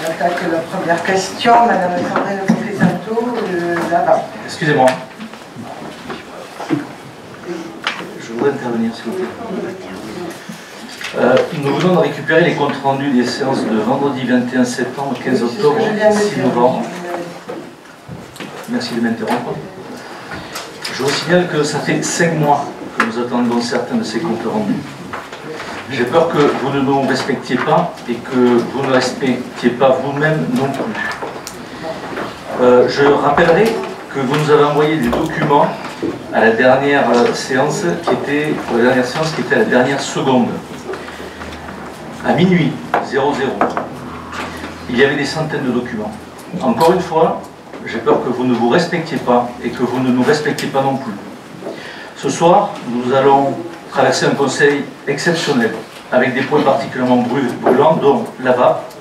attaque la première question, Madame Sandrine Confesanto, là-bas. Excusez-moi. Je voudrais intervenir, s'il vous plaît. Nous venons de récupérer les comptes rendus des séances de vendredi 21 septembre, 15 octobre, 6 novembre. Merci de m'interrompre. Je vous signale que ça fait 5 mois que nous attendons certains de ces comptes rendus. J'ai peur que vous ne nous respectiez pas et que vous ne respectiez pas vous-même non plus. Je rappellerai que vous nous avez envoyé des documents à la dernière séance qui était la dernière seconde. À minuit 00, il y avait des centaines de documents. Encore une fois, j'ai peur que vous ne vous respectiez pas et que vous ne nous respectiez pas non plus. Ce soir, nous allons traverser un conseil exceptionnel avec des points particulièrement brûlants, dont la VAP,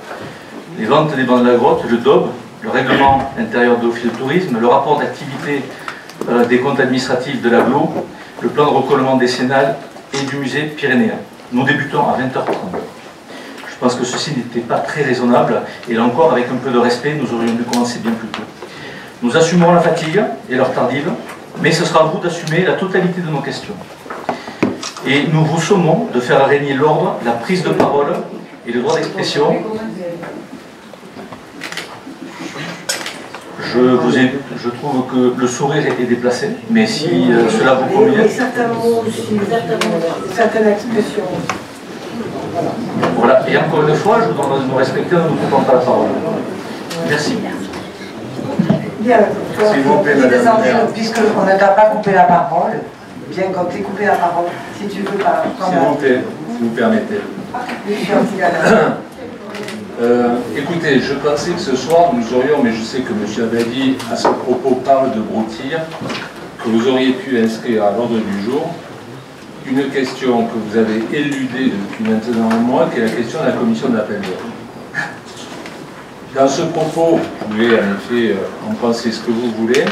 les ventes des bancs de la grotte, le DOB, le règlement intérieur de l'office de tourisme, le rapport d'activité des comptes administratifs de l'AGLO, le plan de recollement décennal et du musée pyrénéen. Nous débutons à 20h30. Je pense que ceci n'était pas très raisonnable, et là encore, avec un peu de respect, nous aurions dû commencer bien plus tôt. Nous assumerons la fatigue et l'heure tardive, mais ce sera à vous d'assumer la totalité de nos questions. Et nous vous sommons de faire régner l'ordre, la prise de parole et le droit d'expression. Je trouve que le sourire est déplacé, mais si cela vous convient... Et certains mots aussi, certaines expressions. Voilà, et encore une fois, je vous demande de nous respecter en ne nous coupant pas la parole. Merci. Bien, s'il vous plaît, madame. Puisqu'on ne t'a pas coupé la parole, bien qu'on t'ait coupé la parole, si tu veux pas... S'il vous plaît, si vous permettez. Écoutez, je pensais que ce soir, nous aurions, mais je sais que M. Abadi, à ce propos, parle de broutilles, que vous auriez pu inscrire à l'ordre du jour une question que vous avez éludée depuis maintenant un mois, qui est la question de la commission d'appel d'offres. Dans ce propos, vous pouvez en effet en penser ce que vous voulez.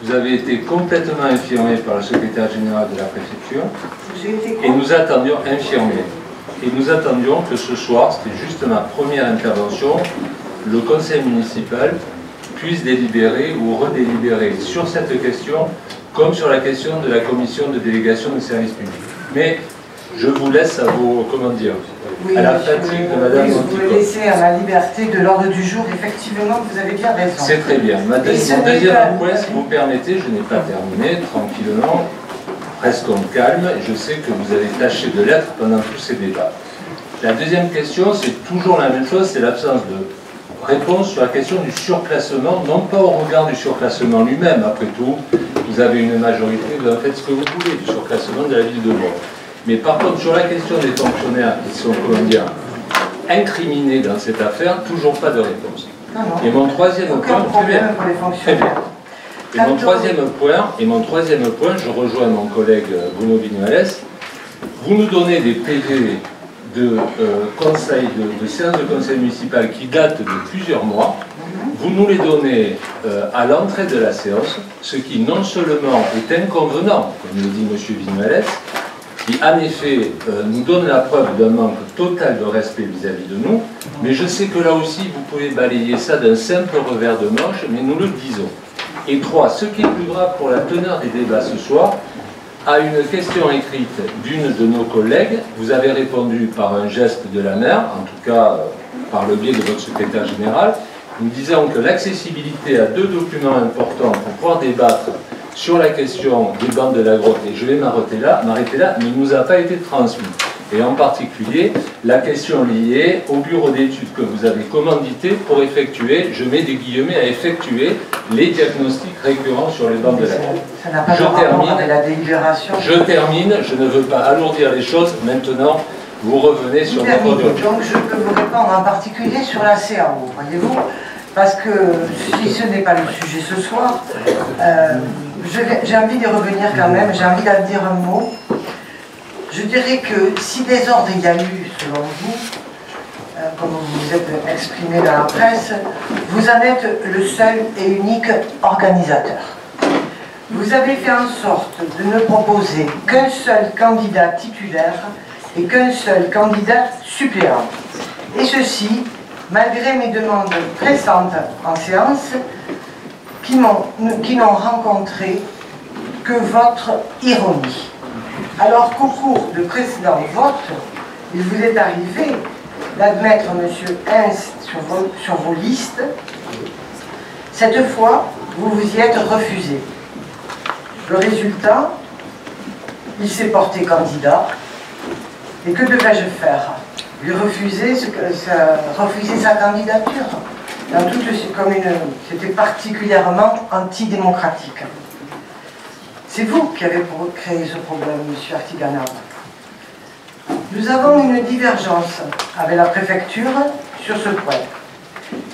Vous avez été complètement infirmé par le secrétaire général de la préfecture. Et nous attendions, infirmé. Et nous attendions que ce soir, c'était juste ma première intervention, le conseil municipal puisse délibérer ou redélibérer sur cette question, comme sur la question de la commission de délégation de services publics. Mais je vous laisse à vos, comment dire, oui, à la fatigue de Madame Monticot. Vous me laissez à la liberté de l'ordre du jour, effectivement, vous avez bien raison. C'est très bien. Mon deuxième point, si vous permettez, je n'ai pas terminé, tranquillement, presque en calme, et je sais que vous avez tâché de l'être pendant tous ces débats. La deuxième question, c'est toujours la même chose, c'est l'absence de réponse sur la question du surclassement, non pas au regard du surclassement lui-même, après tout, vous avez une majorité, vous en faites ce que vous voulez, du surclassement de la ville de Bordeaux. Mais par contre, sur la question des fonctionnaires qui sont, comment dire, incriminés dans cette affaire, toujours pas de réponse. Non, non. Et mon troisième point, très bien. Très bien. Et mon troisième point, je rejoins mon collègue Bruno Vignales, vous nous donnez des PV de séances de conseil municipal qui datent de plusieurs mois, vous nous les donnez à l'entrée de la séance, ce qui non seulement est inconvenant, comme le dit M. Vignales, qui en effet nous donne la preuve d'un manque total de respect vis-à-vis de nous, mais je sais que là aussi vous pouvez balayer ça d'un simple revers de manche, mais nous le disons. Et 3, ce qui est plus grave pour la teneur des débats ce soir, à une question écrite d'une de nos collègues, vous avez répondu par un geste de la maire, en tout cas par le biais de votre secrétaire général, nous disant que l'accessibilité à 2 documents importants pour pouvoir débattre sur la question des bancs de la grotte, et je vais m'arrêter là, ne nous a pas été transmis. Et en particulier, la question liée au bureau d'études que vous avez commandité pour effectuer, je mets des guillemets, à effectuer les diagnostics récurrents sur les bancs de la grotte. Ça n'a pas de rapport avec la délibération. Je termine, je ne veux pas alourdir les choses. Maintenant, vous revenez sur votre audio. Donc je peux vous répondre en particulier sur la CAO, voyez-vous, parce que si ce n'est pas le sujet ce soir, j'ai envie d'y revenir quand même, j'ai envie d'en dire un mot. Je dirais que si désordre il y a eu, selon vous, comme vous vous êtes exprimé dans la presse, vous en êtes le seul et unique organisateur. Vous avez fait en sorte de ne proposer qu'un seul candidat titulaire et qu'un seul candidat suppléant. Et ceci malgré mes demandes pressantes en séance, qui n'ont rencontré que votre ironie. Alors qu'au cours de précédents votes, il vous est arrivé d'admettre M. Hens sur vos listes. Cette fois, vous vous y êtes refusé. Le résultat, il s'est porté candidat. Et que devais-je faire? Lui refuser sa candidature. C'était particulièrement antidémocratique. C'est vous qui avez créé ce problème, M. Artiganov. Nous avons une divergence avec la préfecture sur ce point.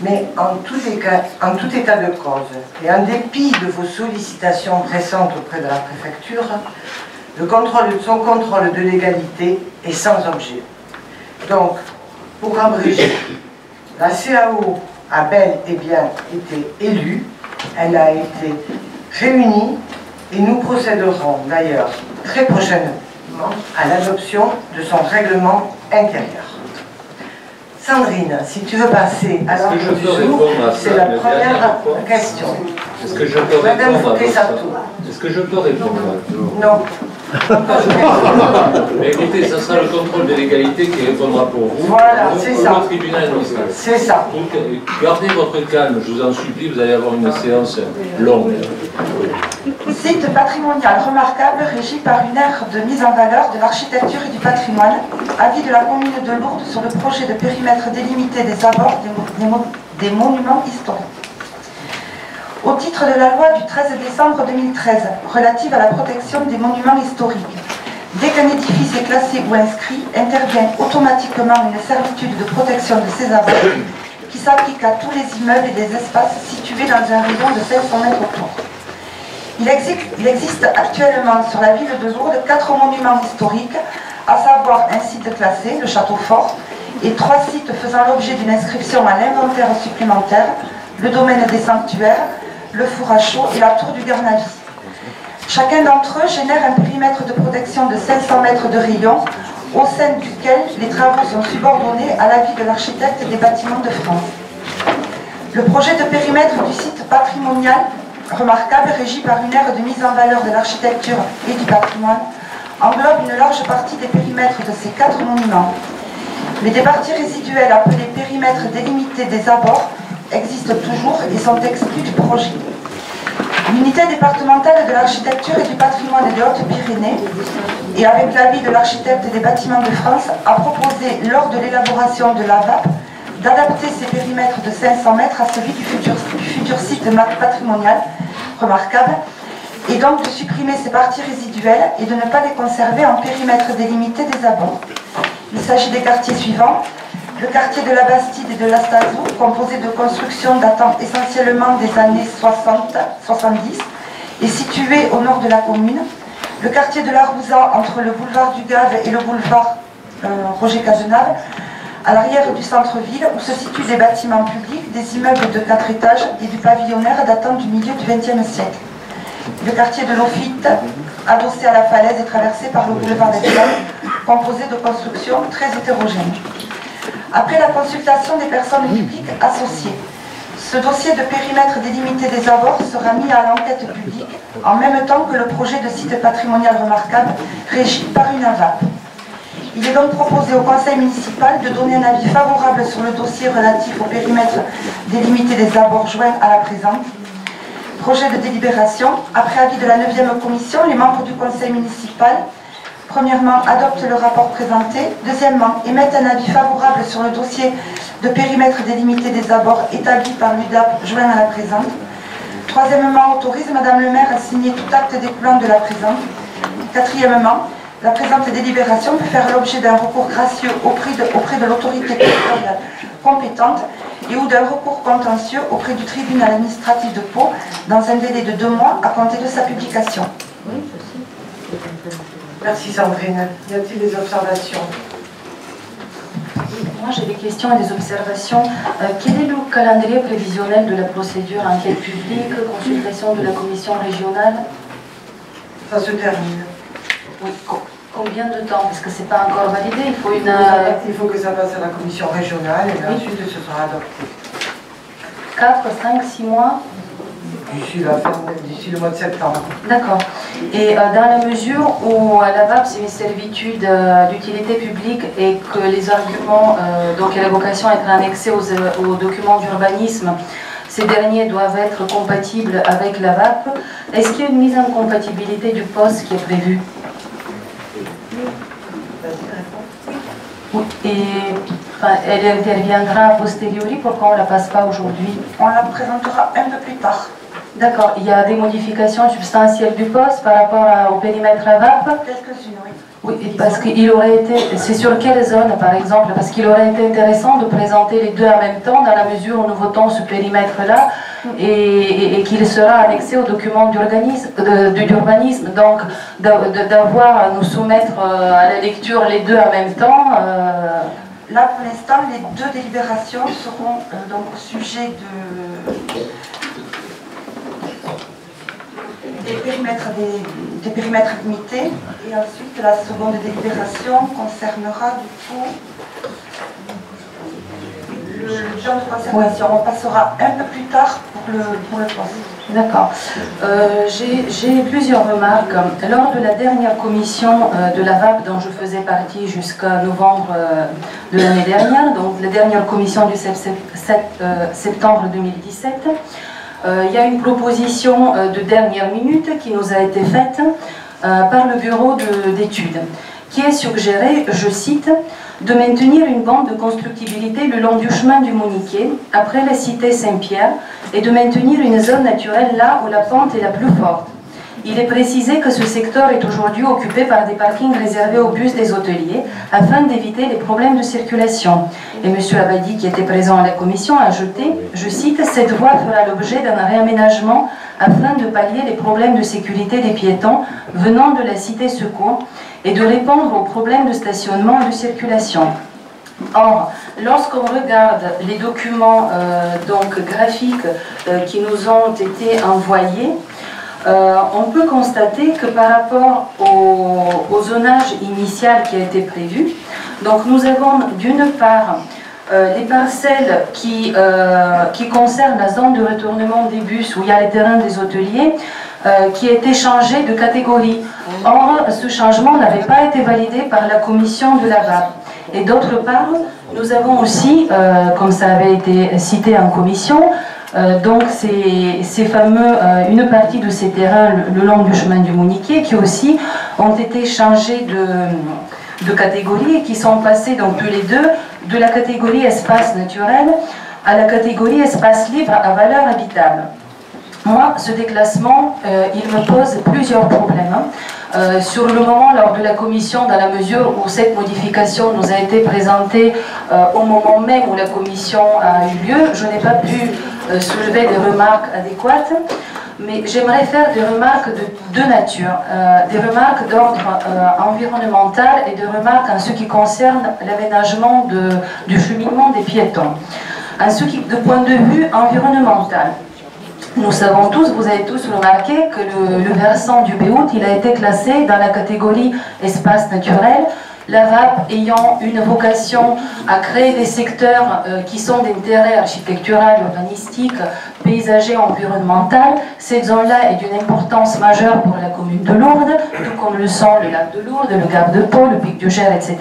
Mais en tout état de cause, et en dépit de vos sollicitations pressantes auprès de la préfecture, son contrôle de légalité est sans objet. Donc, pour abréger, la CAO a bel et bien été élue, elle a été réunie, et nous procéderons d'ailleurs très prochainement à l'adoption de son règlement intérieur. Sandrine, si tu veux passer à l'ordre du jour, c'est la première question. Est-ce que je peux répondre Est-ce que je peux répondre? Non. Mais écoutez, ça sera le contrôle de légalité qui répondra pour vous. Voilà, c'est ça. Au tribunal administratif. C'est ça. Donc, gardez votre calme, je vous en supplie, vous allez avoir une séance longue. Site patrimonial remarquable régi par une aire de mise en valeur de l'architecture et du patrimoine. Avis de la commune de Lourdes sur le projet de périmètre délimité des abords des monuments historiques. Au titre de la loi du 13 décembre 2013 relative à la protection des monuments historiques, dès qu'un édifice est classé ou inscrit, intervient automatiquement une servitude de protection de ces abords qui s'applique à tous les immeubles et les espaces situés dans un rayon de 500 mètres autour. Il existe actuellement sur la ville de Lourdes 4 monuments historiques, à savoir un site classé, le Château Fort, et 3 sites faisant l'objet d'une inscription à l'inventaire supplémentaire, le domaine des sanctuaires, le four à chaud et la tour du Garnavis. Chacun d'entre eux génère un périmètre de protection de 500 mètres de rayon, au sein duquel les travaux sont subordonnés à l'avis de l'architecte des bâtiments de France. Le projet de périmètre du site patrimonial remarquable, régi par une aire de mise en valeur de l'architecture et du patrimoine, englobe une large partie des périmètres de ces 4 monuments. Mais des parties résiduelles appelées périmètres délimités des abords existent toujours et sont exclues du projet. L'unité départementale de l'architecture et du patrimoine des Hautes-Pyrénées, et avec l'avis de l'architecte des bâtiments de France, a proposé lors de l'élaboration de la VAP d'adapter ces périmètres de 500 mètres à celui du futur site patrimonial remarquable, et donc de supprimer ces parties résiduelles et de ne pas les conserver en périmètre délimité des abords. Il s'agit des quartiers suivants. Le quartier de la Bastide et de l'Astazou, composé de constructions datant essentiellement des années 60-70, est situé au nord de la commune. Le quartier de la Rouza, entre le boulevard du Gave et le boulevard Roger Cazenave, à l'arrière du centre-ville, où se situent des bâtiments publics, des immeubles de 4 étages et du pavillonnaire datant du milieu du XXe siècle. Le quartier de Lofite, adossé à la falaise et traversé par le boulevard des Flammes, composé de constructions très hétérogènes. Après la consultation des personnes publiques associées, ce dossier de périmètre délimité des abords sera mis à l'enquête publique en même temps que le projet de site patrimonial remarquable régi par une AVAP. Il est donc proposé au conseil municipal de donner un avis favorable sur le dossier relatif au périmètre délimité des abords joint à la présente. Projet de délibération. Après avis de la 9e commission, les membres du conseil municipal, premièrement, adoptent le rapport présenté. Deuxièmement, émettent un avis favorable sur le dossier de périmètre délimité des abords établi par l'UDAP joint à la présente. Troisièmement, autorise Madame le maire à signer tout acte découlant de la présente. Quatrièmement, la présente délibération peut faire l'objet d'un recours gracieux auprès de l'autorité territoriale compétente et ou d'un recours contentieux auprès du tribunal administratif de Pau dans un délai de 2 mois à compter de sa publication. Merci Sandrine. Y a-t-il des observations? Moi j'ai des questions et des observations. Quel est le calendrier prévisionnel de la procédure enquête publique, consultation de la commission régionale? Ça se termine. Oui. Combien de temps? Parce que c'est pas encore validé, il faut une... Il faut que ça passe à la commission régionale et oui. ensuite ce sera adopté. 4, 5, 6 mois? D'ici le mois de septembre. D'accord. Et dans la mesure où la VAP c'est une servitude d'utilité publique et que les arguments, donc la vocation à être annexés aux documents d'urbanisme, ces derniers doivent être compatibles avec la VAP, est-ce qu'il y a une mise en compatibilité du poste qui est prévue? Et enfin, elle interviendra a posteriori, pourquoi on ne la passe pas aujourd'hui? On la présentera un peu plus tard. D'accord, il y a des modifications substantielles du poste par rapport au périmètre à VAP? Quelques-unes, oui. Oui, parce qu'il aurait été, c'est sur quelle zone par exemple? Parce qu'il aurait été intéressant de présenter les deux en même temps dans la mesure où nous votons ce périmètre-là et qu'il sera annexé au document d'urbanisme. Donc d'avoir à nous soumettre à la lecture les deux en même temps. Là pour l'instant les deux délibérations seront donc au sujet des périmètres limités et ensuite la seconde délibération concernera du coup le genre de conservation. On passera un peu plus tard pour le poste. D'accord. J'ai plusieurs remarques. Lors de la dernière commission de la VAP dont je faisais partie jusqu'à novembre de l'année dernière, donc la dernière commission du 7 septembre 2017, il y a une proposition de dernière minute qui nous a été faite par le bureau d'études, qui est suggéré, je cite, de maintenir une bande de constructibilité le long du chemin du Mouniquet, après la cité Saint-Pierre, et de maintenir une zone naturelle là où la pente est la plus forte. Il est précisé que ce secteur est aujourd'hui occupé par des parkings réservés aux bus des hôteliers afin d'éviter les problèmes de circulation. Et M. Abadi, qui était présent à la commission, a ajouté, je cite, « Cette voie fera l'objet d'un réaménagement afin de pallier les problèmes de sécurité des piétons venant de la cité Secours et de répondre aux problèmes de stationnement et de circulation. » Or, lorsqu'on regarde les documents donc graphiques qui nous ont été envoyés, on peut constater que par rapport au zonage initial qui a été prévu, donc nous avons d'une part les parcelles qui concernent la zone de retournement des bus où il y a les terrains des hôteliers qui a été changé de catégorie. Or, ce changement n'avait pas été validé par la commission de la VAP. Et d'autre part, nous avons aussi, comme ça avait été cité en commission, donc ces fameux, une partie de ces terrains le long du chemin du Mouniquet qui aussi ont été changés de catégorie et qui sont passés donc tous les deux de la catégorie espace naturel à la catégorie espace libre à valeur habitable. Moi, ce déclassement, il me pose plusieurs problèmes. Sur le moment, lors de la commission, dans la mesure où cette modification nous a été présentée au moment même où la commission a eu lieu, je n'ai pas pu soulever des remarques adéquates, mais j'aimerais faire des remarques de deux natures, des remarques d'ordre environnemental et des remarques en ce qui concerne l'aménagement du cheminement des piétons. En ce qui, de point de vue environnemental, nous savons tous, vous avez tous remarqué que le versant du Béout, il a été classé dans la catégorie espace naturel, la VAP ayant une vocation à créer des secteurs qui sont d'intérêt architectural, urbanistique, paysager, environnemental. Cette zone-là est d'une importance majeure pour la commune de Lourdes, tout comme le sont le lac de Lourdes, le Gap de Pau, le Pic du Gers, etc.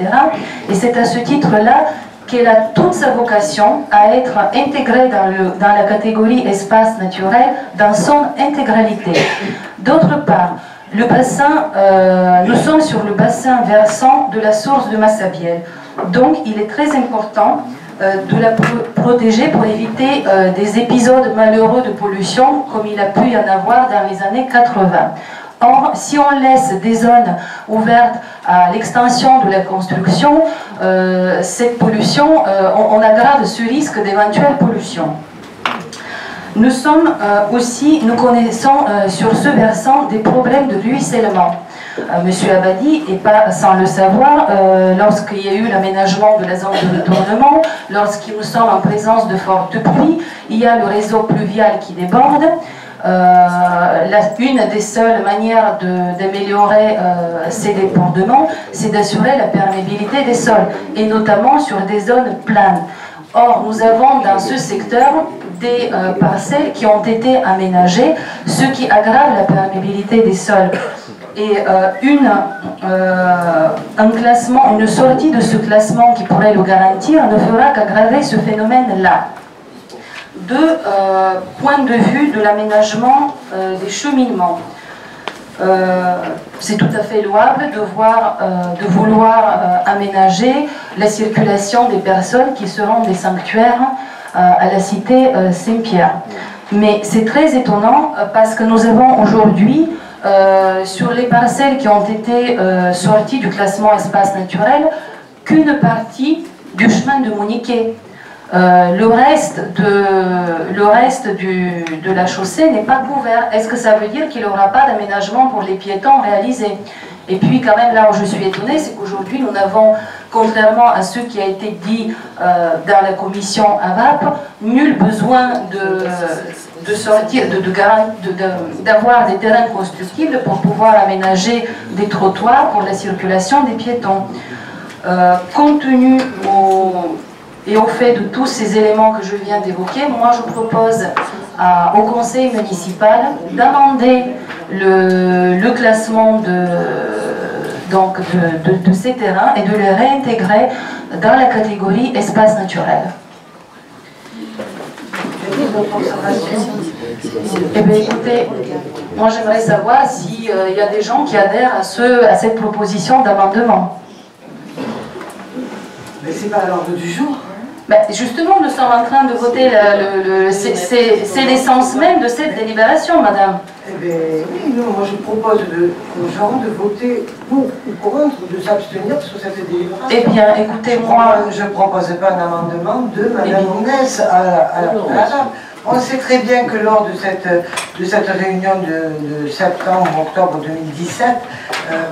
Et c'est à ce titre-là qu'elle a toute sa vocation à être intégrée dans la catégorie espace naturel dans son intégralité. D'autre part, le bassin, nous sommes sur le bassin versant de la source de Massabielle. Donc il est très important de la protéger pour éviter des épisodes malheureux de pollution comme il a pu y en avoir dans les années 80. Or, si on laisse des zones ouvertes à l'extension de la construction, cette pollution, on aggrave ce risque d'éventuelle pollution. Nous connaissons sur ce versant des problèmes de ruissellement. Monsieur Abadi, et pas sans le savoir, lorsqu'il y a eu l'aménagement de la zone de retournement, lorsque nous sommes en présence de fortes pluies, il y a le réseau pluvial qui déborde. une des seules manières d'améliorer ces débordements, c'est d'assurer la perméabilité des sols, et notamment sur des zones planes. Or, nous avons dans ce secteur des parcelles qui ont été aménagées, ce qui aggrave la perméabilité des sols. Et un classement, une sortie de ce classement qui pourrait le garantir ne fera qu'aggraver ce phénomène-là. De point de vue de l'aménagement des cheminements, c'est tout à fait louable de vouloir aménager la circulation des personnes qui seront des sanctuaires à la cité Saint-Pierre. Mais c'est très étonnant parce que nous avons aujourd'hui, sur les parcelles qui ont été sorties du classement espace naturel, qu'une partie du chemin de Mouniquet. Le reste de la chaussée n'est pas couvert. Est-ce que ça veut dire qu'il n'y aura pas d'aménagement pour les piétons réalisé? Et puis quand même là où je suis étonnée, c'est qu'aujourd'hui nous n'avons, contrairement à ce qui a été dit dans la commission AVAP, nul besoin de sortir, d'avoir des terrains constructibles pour pouvoir aménager des trottoirs pour la circulation des piétons. Compte tenu au fait de tous ces éléments que je viens d'évoquer, moi je propose au conseil municipal d'amender le classement de ces terrains et de les réintégrer dans la catégorie espace naturel. Eh bien écoutez, moi j'aimerais savoir s'il y a des gens qui adhèrent à cette proposition d'amendement. Mais c'est pas à l'ordre du jour. Ben justement, nous sommes en train de voter, c'est l'essence même de cette délibération, madame. Eh bien, oui, non, moi je propose aux gens de voter pour ou contre, de s'abstenir sur cette délibération. Eh bien, écoutez, moi... Je ne propose pas un amendement de madame Ounès à la table. On sait très bien que lors de cette réunion de septembre-octobre 2017,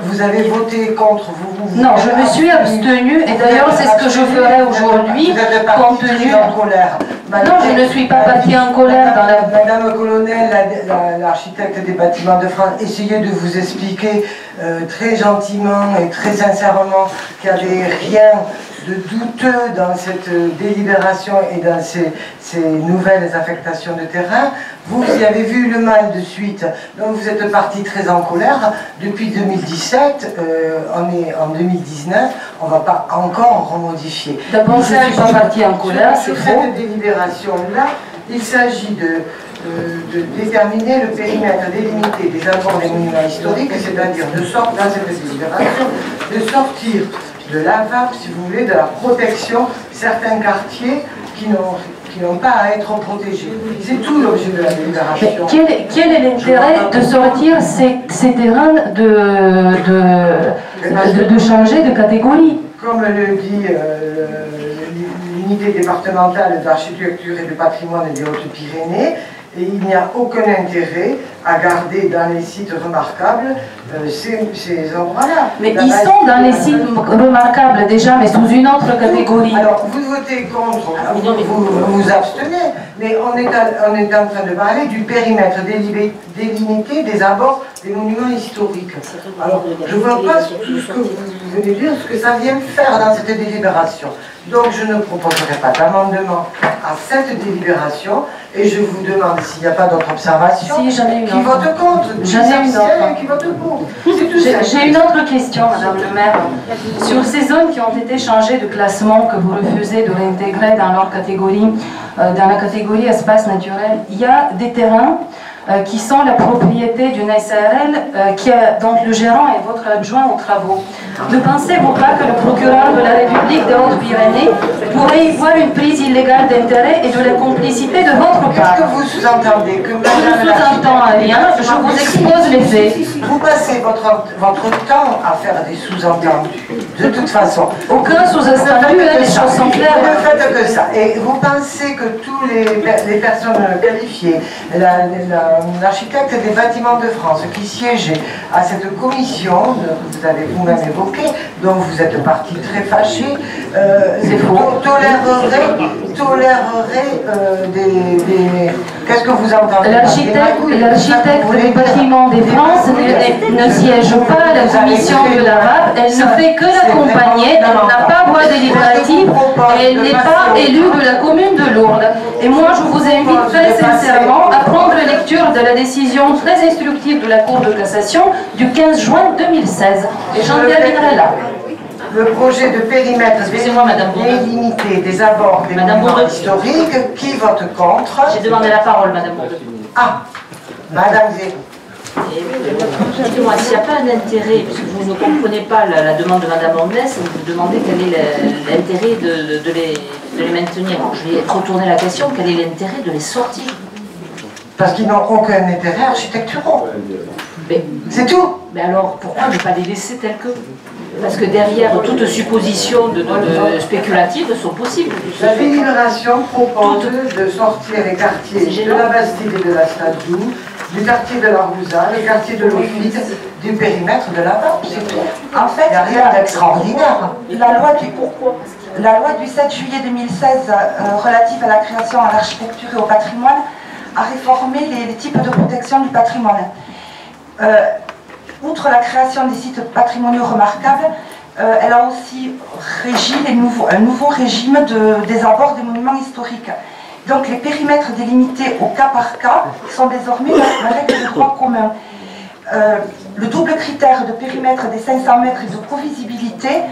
vous avez voté contre vous. Non, je me suis abstenue et d'ailleurs c'est ce que je ferai aujourd'hui compte tenu... en colère. Non, je ne suis pas partie en colère dans la... Madame Colonel, l'architecte des bâtiments de France, essayez de vous expliquer très gentiment et très sincèrement qu'il n'y avait rien de douteux dans cette délibération et dans ces nouvelles affectations de terrain. Vous y avez vu le mal de suite, donc vous êtes parti très en colère. Depuis 2017, on est en 2019, on ne va pas encore remodifier. D'abord, je ne suis pas partie en colère, c'est faux. Cette délibération-là, il s'agit de déterminer le périmètre délimité des apports des monuments historiques, c'est-à-dire de sortir dans cette délibération, de sortir de l'AVAP, si vous voulez, de la protection certains quartiers qui n'ont pas à être protégés. C'est tout l'objet de la délibération. Quel est l'intérêt de sortir ces terrains, de changer de catégorie? Comme le dit l'unité départementale d'architecture et de patrimoine des Hautes-Pyrénées, et il n'y a aucun intérêt à garder dans les sites remarquables ces endroits-là. Mais ils sont dans les sites remarquables déjà, mais sous une autre catégorie. Alors, vous votez contre, vous vous abstenez, mais on est en train de parler du périmètre délimité des abords des monuments historiques. Alors, je ne vois pas tout ce que vous venez dire, ce que ça vient faire dans cette délibération. Donc, je ne proposerai pas d'amendement à cette délibération, et je vous demande s'il n'y a pas d'autres observations si, qui votent contre, qui votent pour. J'ai une autre question, madame le maire. Sur ces zones qui ont été changées de classement, que vous refusez de réintégrer dans leur catégorie, dans la catégorie espace naturel, il y a des terrains qui sont la propriété d'une SARL dont le gérant est votre adjoint aux travaux. Ne pensez-vous pas que le procureur de la République des Hautes-Pyrénées pourrait y voir une prise illégale d'intérêt et de la complicité de votre part? Qu'est-ce que vous sous-entendez? Je ne sous-entends rien, je vous expose les faits. Vous passez votre temps à faire des sous-entendus, de toute façon. Aucun sous-entendu, les choses sont claires. Vous ne faites que ça. Et vous pensez que tous les personnes qualifiées, l'architecte des bâtiments de France qui siégeait à cette commission, que vous avez vous-même évoquée, dont vous êtes parti très fâché, tolérerait Qu'est-ce que vous entendez? L'architecte du bâtiment des France ne siège pas à la commission de la VAP, elle ne fait que l'accompagner, elle n'a pas voix délibérative et elle n'est pas élue de la commune de Lourdes. Et moi je vous invite très sincèrement à prendre lecture de la décision très instructive de la Cour de cassation du 15 juin 2016. Et j'en terminerai là. Le projet de périmètre délimité des abords des monuments historiques, qui vote contre? J'ai demandé la parole, Madame Bourdon. Ah, Madame Zé. Dites-moi, s'il n'y a pas un intérêt, puisque vous ne comprenez pas la demande de Madame Ornès, vous vous demandez quel est l'intérêt de les maintenir. Alors, je vais retourner la question, quel est l'intérêt de les sortir? Parce qu'ils n'ont aucun intérêt architecturaux. C'est tout. Mais alors, pourquoi ne pas les laisser tels que? Parce que derrière, toute supposition de spéculative sont possibles. La délibération propose de sortir les quartiers de la Bastide et de la Stade-Doux, du quartier de la Rouza, les quartiers de l'Office, du périmètre de la VAP, c'est tout. En fait, il n'y a rien d'extraordinaire. La loi du 7 juillet 2016 relative à la création, à l'architecture et au patrimoine a réformé les types de protection du patrimoine. Outre la création des sites patrimoniaux remarquables, elle a aussi régi un nouveau régime des abords des monuments historiques. Donc les périmètres délimités au cas par cas sont désormais la règle de droit commun. Le double critère de périmètre des 500 mètres et de covisibilité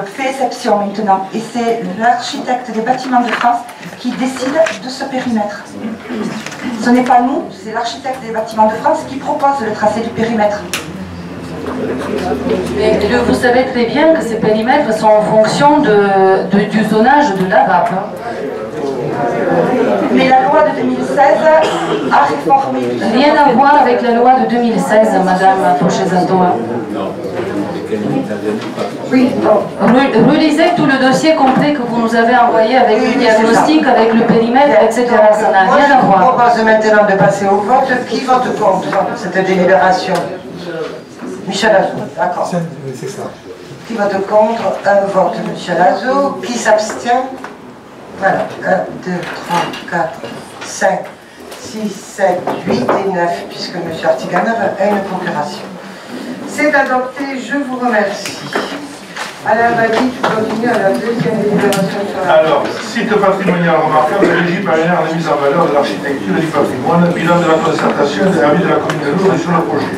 fait exception maintenant. Et c'est l'architecte des bâtiments de France qui décide de ce périmètre. Ce n'est pas nous, c'est l'architecte des bâtiments de France qui propose le tracé du périmètre. Mais vous savez très bien que ces périmètres sont en fonction du zonage de la VAP. Mais la loi de 2016 a réformé. Rien à voir avec la loi de 2016, Madame Fauché-Zato. Oui. Relisez tout le dossier complet que vous nous avez envoyé avec le diagnostic, avec le périmètre, etc. Ça n'a rien à voir. Je vous propose maintenant de passer au vote. Qui vote contre cette délibération? Michel Azou, d'accord. C'est ça. Qui vote contre? Un vote, Michel Azou. Qui s'abstient? Voilà. 1, 2, 3, 4, 5, 6, 7, 8 et 9, puisque M. Artiganer a une procuration. C'est adopté, je vous remercie. Alain Badi, tu continues à la deuxième délibération sur la... Alors, site patrimonial remarquable, régi par une aire de mise en valeur de l'architecture et du patrimoine, bilan de la concertation et de l'avis de la commune de Lourdes sur le projet.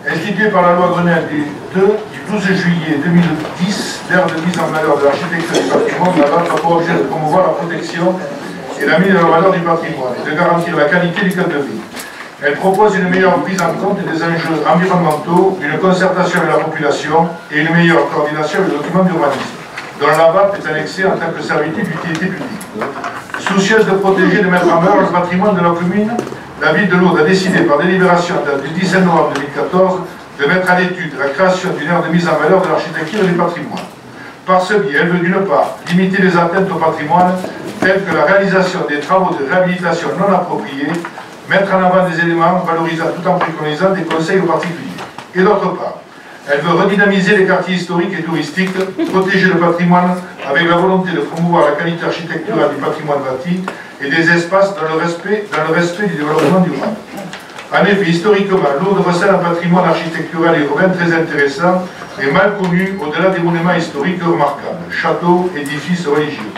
Institué par la loi Grenelle du 12 juillet 2010, l'aire de mise en valeur de l'architecture et du patrimoine, la loi a pour objet de promouvoir la protection et la mise en valeur du patrimoine et de garantir la qualité du cadre de vie. Elle propose une meilleure prise en compte des enjeux environnementaux, une concertation avec la population et une meilleure coordination avec le document d'urbanisme, dont la VAP est annexée en tant que servitude d'utilité publique. Soucieuse de protéger et de mettre en valeur le patrimoine de la commune, la ville de Lourdes a décidé par délibération du 17 novembre 2014 de mettre à l'étude la création d'une aire de mise en valeur de l'architecture et du patrimoine. Par ce biais, elle veut d'une part limiter les atteintes au patrimoine, telles que la réalisation des travaux de réhabilitation non appropriés, mettre en avant des éléments valorisants tout en préconisant des conseils aux particuliers. Et d'autre part, elle veut redynamiser les quartiers historiques et touristiques, protéger le patrimoine avec la volonté de promouvoir la qualité architecturale du patrimoine bâti et des espaces dans le respect du développement durable. En effet, historiquement, Lourdes recèle un patrimoine architectural et urbain très intéressant et mal connu au-delà des monuments historiques remarquables, châteaux, édifices religieux.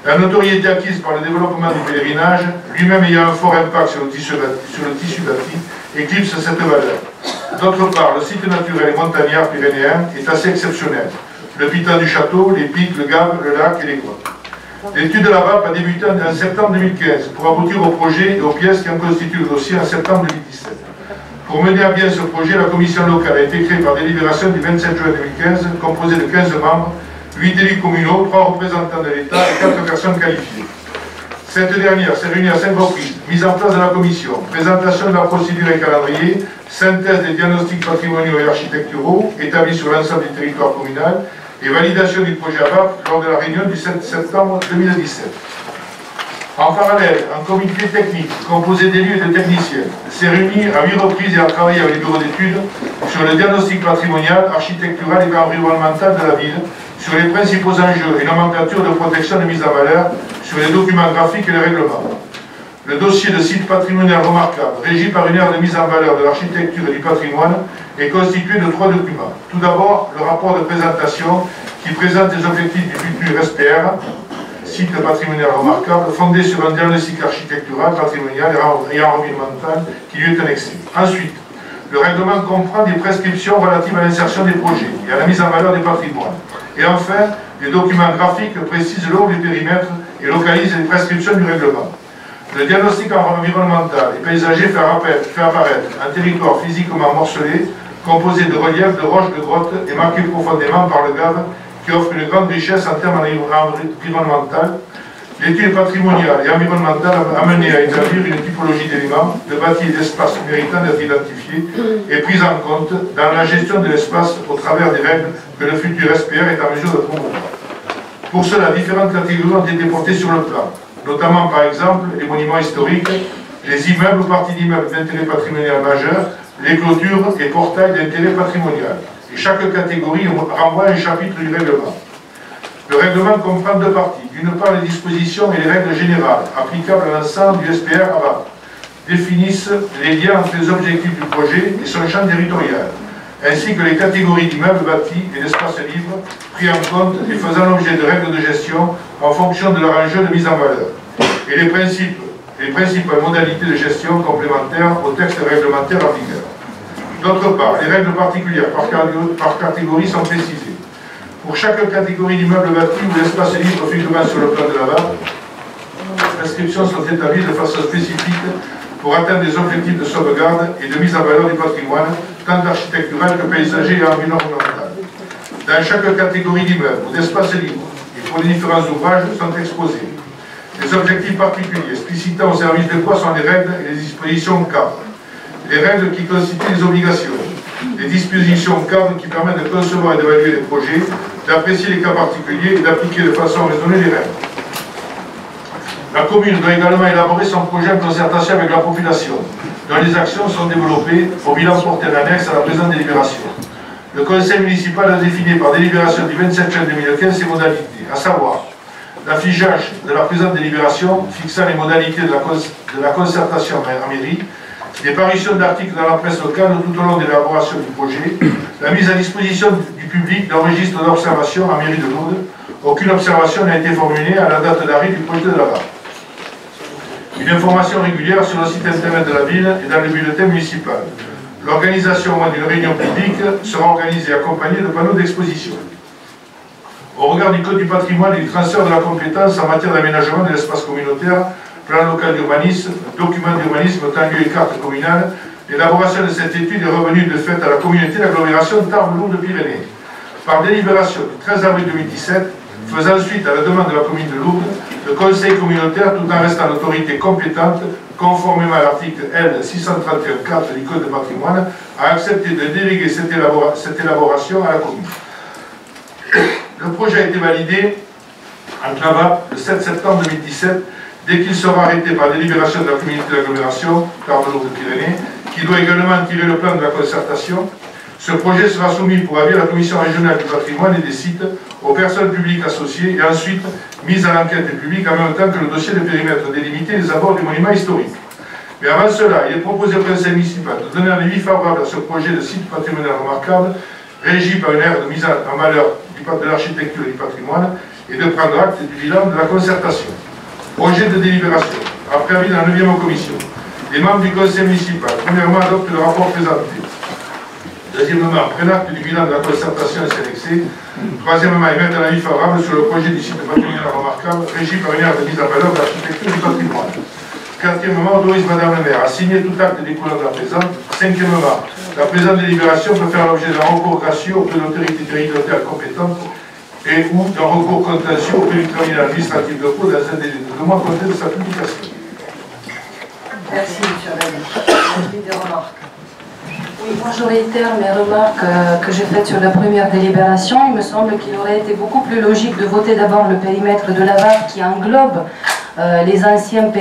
La notoriété acquise par le développement du pèlerinage, lui-même ayant un fort impact sur le tissu bâti, éclipse cette valeur. D'autre part, le site naturel et montagnard pyrénéen est assez exceptionnel. Le piton du château, les pics, le Gave, le lac et les grottes. L'étude de la VAP a débuté en septembre 2015 pour aboutir au projet et aux pièces qui en constituent le dossier en septembre 2017. Pour mener à bien ce projet, la commission locale a été créée par délibération du 27 juin 2015, composée de 15 membres, 8 élus communaux, 3 représentants de l'État et 4 personnes qualifiées. Cette dernière s'est réunie à 5 reprises, mise en place de la commission, présentation de la procédure et calendrier, synthèse des diagnostics patrimoniaux et architecturaux établis sur l'ensemble du territoire communal et validation du projet AVAP lors de la réunion du 7 septembre 2017. En parallèle, un comité technique composé d'élus et de techniciens s'est réuni à 8 reprises et a travaillé avec les bureaux d'études sur le diagnostic patrimonial, architectural et environnemental de la ville sur les principaux enjeux et nomenclatures de protection de mise en valeur, sur les documents graphiques et les règlements. Le dossier de site patrimonial remarquable, régi par une aire de mise en valeur de l'architecture et du patrimoine, est constitué de 3 documents. Tout d'abord, le rapport de présentation qui présente les objectifs du futur SPR, site patrimonial remarquable, fondé sur un diagnostic architectural, patrimonial et environnemental qui lui est annexé. Ensuite, le règlement comprend des prescriptions relatives à l'insertion des projets et à la mise en valeur des patrimoines. Et enfin, les documents graphiques précisent l'ordre des périmètres et localisent les prescriptions du règlement. Le diagnostic environnemental et paysager fait apparaître un territoire physiquement morcelé, composé de reliefs, de roches, de grottes et marqué profondément par le gave, qui offre une grande richesse en termes environnementaux. L'étude patrimoniale et environnementale a mené à établir une typologie d'éléments, de bâtis et d'espaces méritant d'être identifiés et pris en compte dans la gestion de l'espace au travers des règles que le futur SPR est en mesure de promouvoir. Pour cela, différentes catégories ont été portées sur le plan, notamment par exemple les monuments historiques, les immeubles ou parties d'immeubles d'intérêt patrimonial majeur, les clôtures et portails d'intérêt patrimonial. Et chaque catégorie renvoie un chapitre du règlement. Le règlement comprend 2 parties. D'une part, les dispositions et les règles générales applicables à l'ensemble du SPR AVAP définissent les liens entre les objectifs du projet et son champ territorial, ainsi que les catégories d'immeubles bâtis et d'espaces libres pris en compte et faisant l'objet de règles de gestion en fonction de leur enjeu de mise en valeur, et les principales modalités de gestion complémentaires au texte réglementaire en vigueur. D'autre part, les règles particulières par catégorie sont précisées. Pour chaque catégorie d'immeubles bâtis ou d'espaces libres figurant sur le plan de la VAP, les prescriptions sont établies de façon spécifique pour atteindre des objectifs de sauvegarde et de mise en valeur du patrimoine, tant architectural que paysager et environnemental. Dans chaque catégorie d'immeubles ou d'espaces libres, et pour les différents ouvrages, sont exposés les objectifs particuliers explicitant au service de quoi sont les règles et les dispositions cadres, les règles qui constituent les obligations, les dispositions cadres qui permettent de concevoir et d'évaluer les projets, d'apprécier les cas particuliers et d'appliquer de façon raisonnée les règles. La commune doit également élaborer son projet en concertation avec la population, dont les actions sont développées au bilan porté en annexe à la présente délibération. Le conseil municipal a défini par délibération du 27 juin 2015 ses modalités, à savoir l'affichage de la présente délibération fixant les modalités de la concertation en mairie, les parutions d'articles dans la presse locale tout au long de l'élaboration du projet, la mise à disposition du public d'un registre d'observation en mairie de Lourdes. Aucune observation n'a été formulée à la date d'arrêt du projet de la VAP. Une information régulière sur le site internet de la ville et dans le bulletin municipal. L'organisation d'une réunion publique sera organisée accompagnée de panneaux d'exposition. Au regard du Code du patrimoine et du transfert de la compétence en matière d'aménagement de l'espace communautaire, plan local d'urbanisme, document d'urbanisme, temps, lieu et carte communale, l'élaboration de cette étude est revenue de fait à la communauté d'agglomération Tarbes-Lourdes-Pyrénées. Par délibération du 13 avril 2017, faisant suite à la demande de la commune de Lourdes, le conseil communautaire, tout en restant l'autorité compétente, conformément à l'article L 631-4 du Code du patrimoine, a accepté de déléguer cette élaboration à la commune. Le projet a été validé en Clavat le 7 septembre 2017, dès qu'il sera arrêté par délibération de la communauté d'agglomération Tarbes-Lourdes-Pyrénées, qui doit également tirer le plan de la concertation. Ce projet sera soumis pour avis à la Commission régionale du patrimoine et des sites, aux personnes publiques associées et ensuite mise à l'enquête publique en même temps que le dossier de périmètre délimité des abords des monuments historiques. Mais avant cela, il est proposé au conseil municipal de donner un avis favorable à ce projet de site patrimonial remarquable, régi par une aire de mise en valeur de l'architecture et du patrimoine, et de prendre acte du bilan de la concertation. Projet de délibération. Après avis de la 9e commission, les membres du conseil municipal, premièrement, adoptent le rapport présenté. Deuxièmement, prennent acte du bilan de la concertation et sélectionné. Troisièmement, émettent un avis favorable sur le projet du site patrimonial remarquable, régi par une aire de mise en valeur de l'architecture et du patrimoine. Quatrièmement, autorise Madame le maire à signer tout acte découlant de la présente. Cinquièmement, la présente délibération peut faire l'objet d'un recours gracieux auprès de l'autorité territoriale compétente et ou d'un recours contentieux auprès du tribunal administratif de Pau dans un délai de 2 mois compté de sa publication. Merci, M. Rémy. Des remarques. Oui, moi je réitère mes remarques que j'ai faites sur la première délibération. Il me semble qu'il aurait été beaucoup plus logique de voter d'abord le périmètre de la VAP qui englobe les anciens périmètres